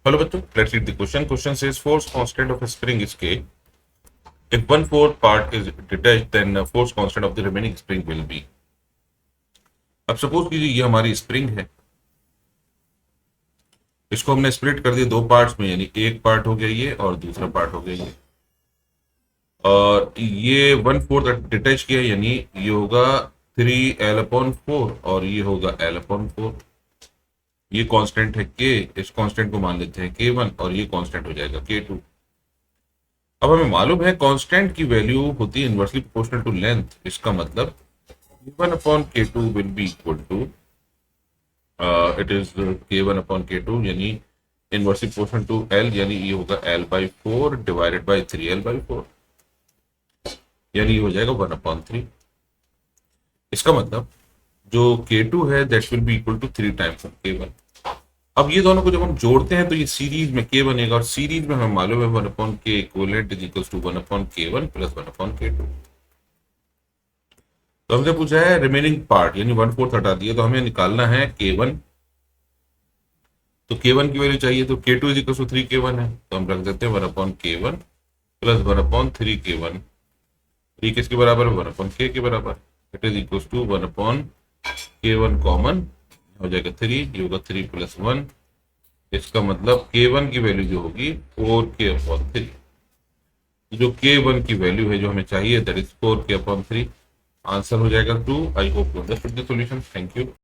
Hello bachcho, let's read the question. Question says force constant of a spring is K. If 1/4 part is detached, then force constant of the remaining spring will be. अब suppose कीजिए ये हमारी spring है, इसको हमने split कर दिया दो पार्ट्स में, यानी एक पार्ट हो गया ये और दूसरा पार्ट हो गया ये, और ये 1/4 डिटैच किया, यानी ये होगा 3L/4 और ये होगा L/4। ये कांस्टेंट है K, इस कांस्टेंट को मान लेते हैं K1 और ये कांस्टेंट हो जाएगा K2। अब हमें मालूम है कांस्टेंट की वैल्यू होती है इनवर्सली प्रोपोर्शनल टू लेंथ। इसका मतलब K1/K2 will be equal to it is K1/K2 यानी इनवर्सली प्रोपोर्शनल टू L, यानी ये होगा L/4 डिवाइडेड बाई 3L/4, यानी ये हो जाएगा 1/3। इसका मतलब जो K2 है that will be equal to 3 times of K1। अब ये दोनों को जब हम जोड़ते हैं तो ये सीरीज में K बनेगा, और सीरीज में हमें मालूम है 1/K equivalent is equal to 1/K1 plus 1/K2। तो हमसे पूछा है रिमेनिंग पार्ट, यानी 1/4 हटा दिया, तो हमें निकालना है K1। तो K1 की वैल्यू चाहिए, तो K2 is equal to 3K1 है, तो हम रख देते हैं 1/K1 प्लस 1/3K1। 3 किसके बराबर है? 1/K के बराबर। It is equal to 1/K1 common हो जाएगा 3, ये होगा 3 प्लस 1। इसका मतलब K1 की वैल्यू जो होगी 4K/3। जो K1 की वैल्यू है जो हमें चाहिए दैट इज 4K/3। आंसर हो जाएगा 2। I hope you understood the solution. Thank you.